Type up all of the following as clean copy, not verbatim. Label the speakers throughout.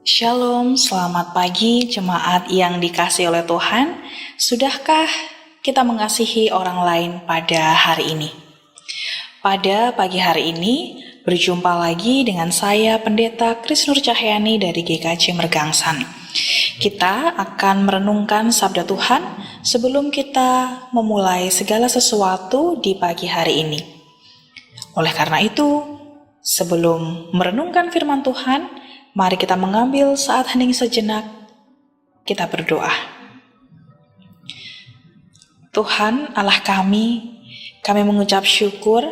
Speaker 1: Shalom, selamat pagi jemaat yang dikasihi oleh Tuhan. Sudahkah kita mengasihi orang lain pada hari ini? Pada pagi hari ini, berjumpa lagi dengan saya Pendeta Kris Nur Cahyani dari GKJ Mergangsan. Kita akan merenungkan sabda Tuhan sebelum kita memulai segala sesuatu di pagi hari ini. Oleh karena itu, sebelum merenungkan firman Tuhan, mari kita mengambil saat hening sejenak, kita berdoa. Tuhan Allah kami mengucap syukur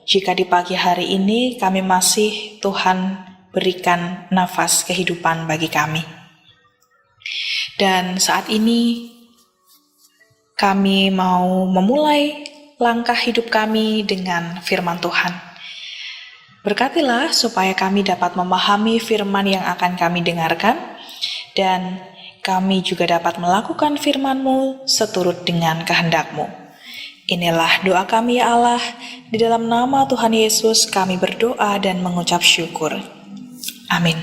Speaker 1: jika di pagi hari ini kami masih Tuhan berikan nafas kehidupan bagi kami. Dan saat ini kami mau memulai langkah hidup kami dengan firman Tuhan. Berkatilah supaya kami dapat memahami firman yang akan kami dengarkan, dan kami juga dapat melakukan firman-Mu seturut dengan kehendak-Mu. Inilah doa kami ya Allah, di dalam nama Tuhan Yesus kami berdoa dan mengucap syukur. Amin.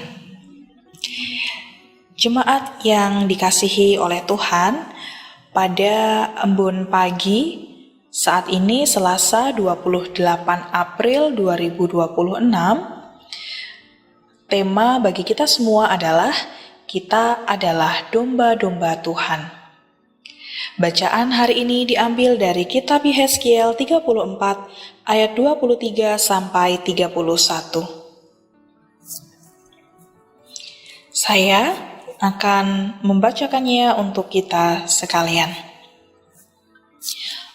Speaker 1: Jemaat yang dikasihi oleh Tuhan, pada embun pagi, saat ini Selasa 28 April 2026, tema bagi kita semua adalah kita adalah domba-domba Tuhan. Bacaan hari ini diambil dari kitab Yehezkiel 34 ayat 23 sampai 31. Saya akan membacakannya untuk kita sekalian.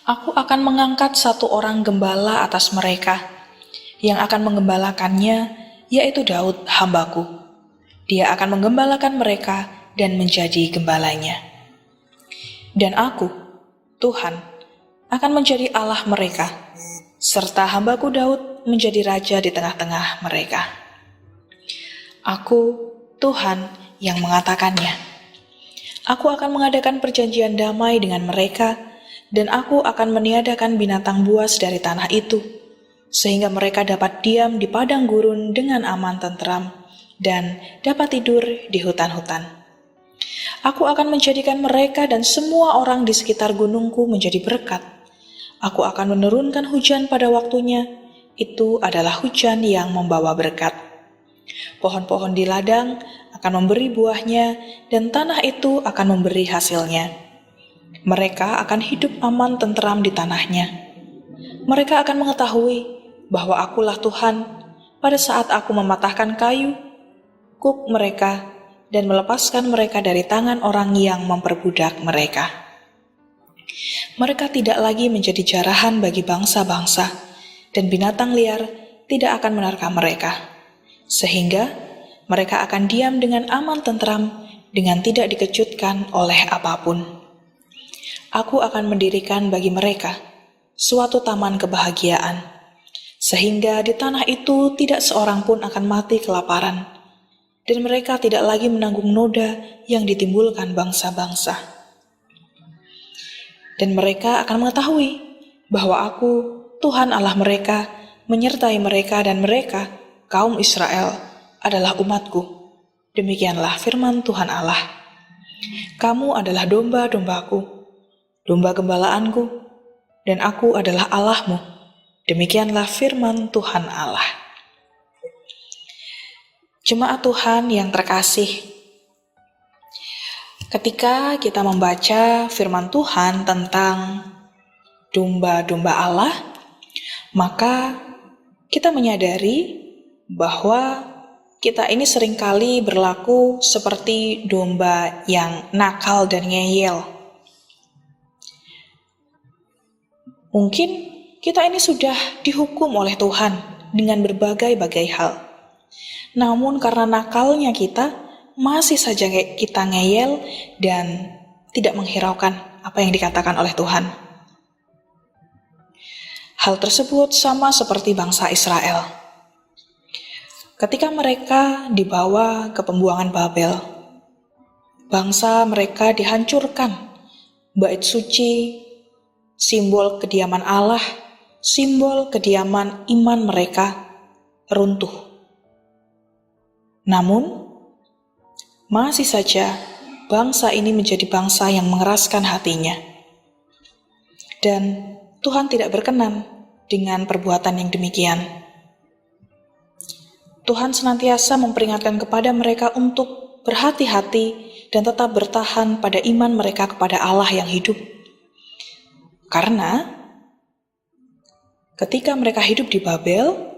Speaker 1: Aku akan mengangkat satu orang gembala atas mereka, yang akan menggembalakannya, yaitu Daud hambaku. Dia akan menggembalakan mereka dan menjadi gembalanya. Dan aku, Tuhan, akan menjadi Allah mereka, serta hambaku Daud menjadi raja di tengah-tengah mereka. Aku, Tuhan, yang mengatakannya. Aku akan mengadakan perjanjian damai dengan mereka, dan aku akan meniadakan binatang buas dari tanah itu, sehingga mereka dapat diam di padang gurun dengan aman tentram, dan dapat tidur di hutan-hutan. Aku akan menjadikan mereka dan semua orang di sekitar gunungku menjadi berkat. Aku akan menurunkan hujan pada waktunya, itu adalah hujan yang membawa berkat. Pohon-pohon di ladang akan memberi buahnya, dan tanah itu akan memberi hasilnya. Mereka akan hidup aman tentram di tanahnya. Mereka akan mengetahui bahwa akulah Tuhan pada saat aku mematahkan kayu, kuk mereka, dan melepaskan mereka dari tangan orang yang memperbudak mereka. Mereka tidak lagi menjadi jarahan bagi bangsa-bangsa, dan binatang liar tidak akan menerkam mereka, sehingga mereka akan diam dengan aman tentram, dengan tidak dikejutkan oleh apapun. Aku akan mendirikan bagi mereka suatu taman kebahagiaan, sehingga di tanah itu tidak seorang pun akan mati kelaparan, dan mereka tidak lagi menanggung noda yang ditimbulkan bangsa-bangsa. Dan mereka akan mengetahui bahwa aku, Tuhan Allah mereka, menyertai mereka, dan mereka, kaum Israel, adalah umatku. Demikianlah firman Tuhan Allah. Kamu adalah domba-dombaku, domba gembalaanku, dan aku adalah Allahmu. Demikianlah firman Tuhan Allah. Jemaat Tuhan yang terkasih, ketika kita membaca firman Tuhan tentang domba-domba Allah, maka kita menyadari bahwa kita ini seringkali berlaku seperti domba yang nakal dan ngeyel. Mungkin kita ini sudah dihukum oleh Tuhan dengan berbagai-bagai hal. Namun karena nakalnya kita, masih saja kita ngeyel dan tidak menghiraukan apa yang dikatakan oleh Tuhan. Hal tersebut sama seperti bangsa Israel. Ketika mereka dibawa ke pembuangan Babel, bangsa mereka dihancurkan, bait suci, simbol kediaman Allah, simbol kediaman iman mereka runtuh. Namun, masih saja bangsa ini menjadi bangsa yang mengeraskan hatinya. Dan Tuhan tidak berkenan dengan perbuatan yang demikian. Tuhan senantiasa memperingatkan kepada mereka untuk berhati-hati dan tetap bertahan pada iman mereka kepada Allah yang hidup. Karena ketika mereka hidup di Babel,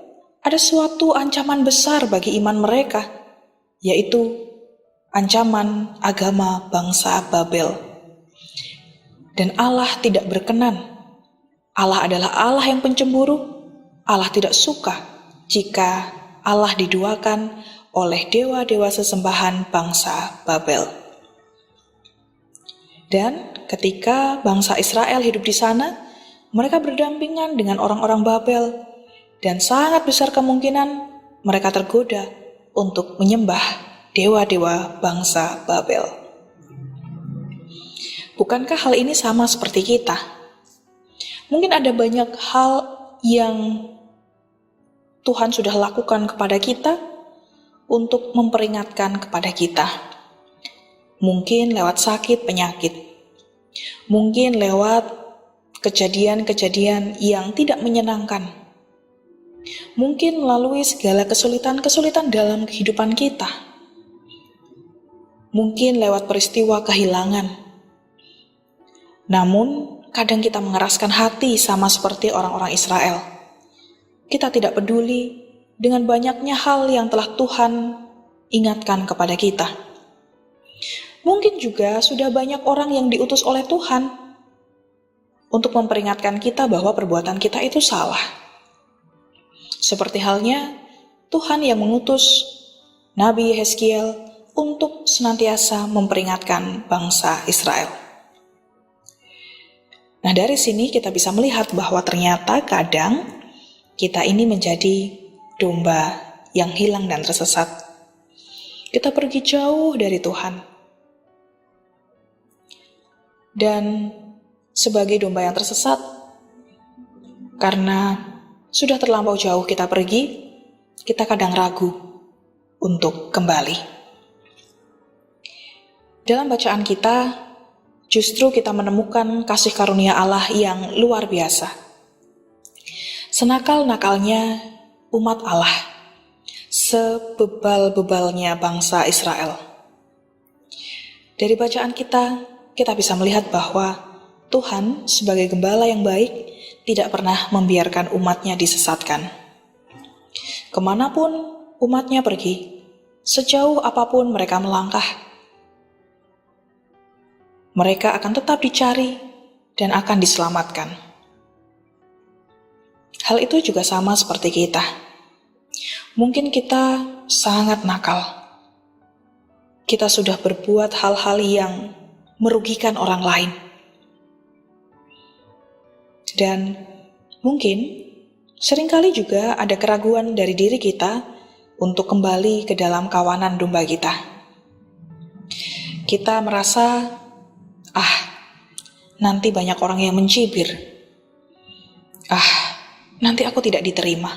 Speaker 1: ada suatu ancaman besar bagi iman mereka, yaitu ancaman agama bangsa Babel. Dan Allah tidak berkenan. Allah adalah Allah yang pencemburu. Allah tidak suka jika Allah diduakan oleh dewa-dewa sesembahan bangsa Babel. Dan ketika bangsa Israel hidup di sana, mereka berdampingan dengan orang-orang Babel, dan sangat besar kemungkinan mereka tergoda untuk menyembah dewa-dewa bangsa Babel. Bukankah hal ini sama seperti kita? Mungkin ada banyak hal yang Tuhan sudah lakukan kepada kita untuk memperingatkan kepada kita. Mungkin lewat sakit penyakit. Mungkin lewat kejadian-kejadian yang tidak menyenangkan. Mungkin melalui segala kesulitan-kesulitan dalam kehidupan kita. Mungkin lewat peristiwa kehilangan. Namun, kadang kita mengeraskan hati sama seperti orang-orang Israel. Kita tidak peduli dengan banyaknya hal yang telah Tuhan ingatkan kepada kita. Mungkin juga sudah banyak orang yang diutus oleh Tuhan untuk memperingatkan kita bahwa perbuatan kita itu salah. Seperti halnya Tuhan yang mengutus Nabi Yeskiel untuk senantiasa memperingatkan bangsa Israel. Nah, dari sini kita bisa melihat bahwa ternyata kadang kita ini menjadi domba yang hilang dan tersesat. Kita pergi jauh dari Tuhan. Dan sebagai domba yang tersesat, karena sudah terlampau jauh kita pergi, kita kadang ragu untuk kembali. Dalam bacaan kita, justru kita menemukan kasih karunia Allah yang luar biasa. Senakal-nakalnya umat Allah, sebebal-bebalnya bangsa Israel. Dari bacaan kita bisa melihat bahwa Tuhan sebagai gembala yang baik tidak pernah membiarkan umatnya disesatkan. Kemanapun umatnya pergi, sejauh apapun mereka melangkah, mereka akan tetap dicari dan akan diselamatkan. Hal itu juga sama seperti kita. Mungkin kita sangat nakal. Kita sudah berbuat hal-hal yang merugikan orang lain. Dan mungkin seringkali juga ada keraguan dari diri kita untuk kembali ke dalam kawanan domba kita. Kita merasa, nanti banyak orang yang mencibir. Nanti aku tidak diterima.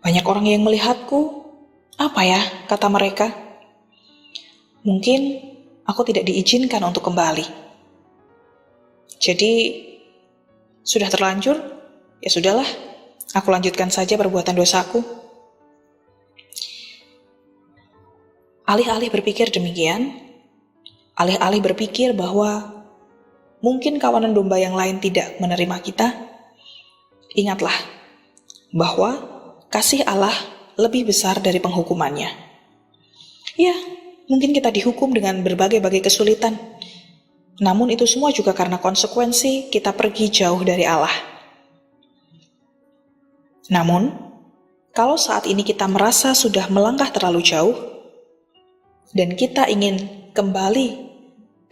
Speaker 1: Banyak orang yang melihatku, apa ya kata mereka? Mungkin aku tidak diizinkan untuk kembali. Jadi, sudah terlanjur, ya sudahlah, aku lanjutkan saja perbuatan dosaku. Alih-alih berpikir demikian, alih-alih berpikir bahwa mungkin kawanan domba yang lain tidak menerima kita, ingatlah bahwa kasih Allah lebih besar dari penghukumannya. Ya, mungkin kita dihukum dengan berbagai-bagai kesulitan, namun itu semua juga karena konsekuensi kita pergi jauh dari Allah. Namun, kalau saat ini kita merasa sudah melangkah terlalu jauh, dan kita ingin kembali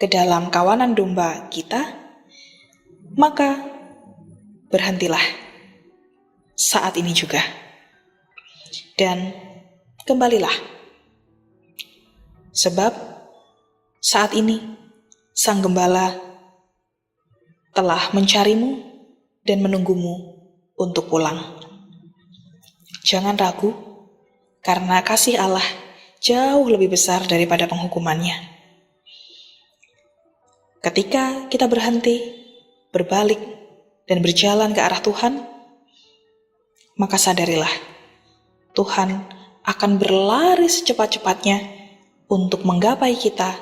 Speaker 1: ke dalam kawanan domba kita, maka berhentilah saat ini juga. Dan kembalilah. Sebab saat ini Sang Gembala telah mencarimu dan menunggumu untuk pulang. Jangan ragu, karena kasih Allah jauh lebih besar daripada penghukumannya. Ketika kita berhenti, berbalik, dan berjalan ke arah Tuhan, maka sadarilah, Tuhan akan berlari secepat-cepatnya untuk menggapai kita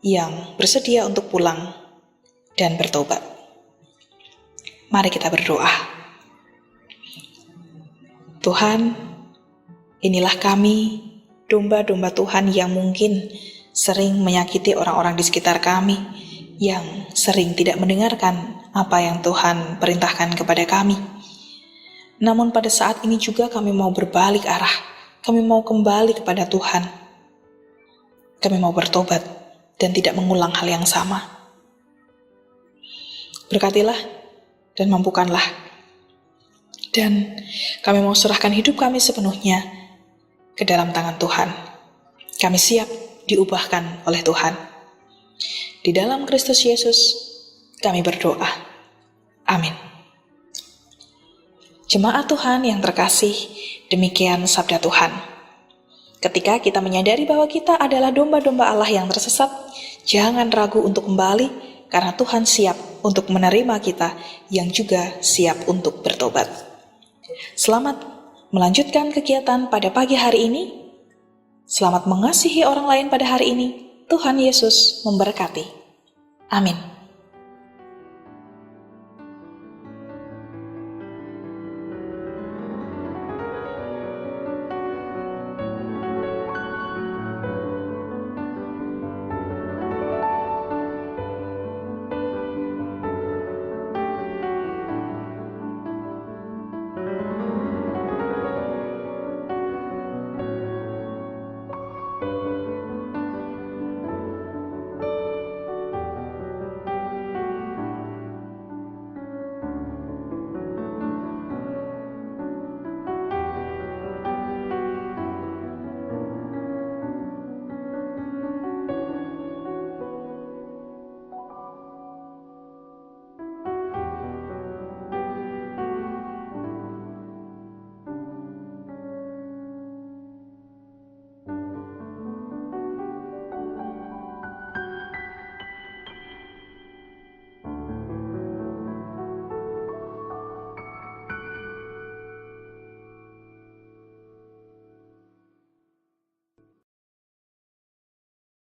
Speaker 1: yang bersedia untuk pulang dan bertobat. Mari kita berdoa. Tuhan, inilah kami, domba-domba Tuhan yang mungkin sering menyakiti orang-orang di sekitar kami, yang sering tidak mendengarkan apa yang Tuhan perintahkan kepada kami. Namun pada saat ini juga kami mau berbalik arah, kami mau kembali kepada Tuhan. Kami mau bertobat dan tidak mengulang hal yang sama. Berkatilah dan mampukanlah. Dan kami mau serahkan hidup kami sepenuhnya ke dalam tangan Tuhan. Kami siap diubahkan oleh Tuhan. Di dalam Kristus Yesus, kami berdoa. Amin. Jemaat Tuhan yang terkasih, demikian sabda Tuhan. Ketika kita menyadari bahwa kita adalah domba-domba Allah yang tersesat, jangan ragu untuk kembali, karena Tuhan siap untuk menerima kita yang juga siap untuk bertobat. Selamat melanjutkan kegiatan pada pagi hari ini. Selamat mengasihi orang lain pada hari ini. Tuhan Yesus memberkati. Amin.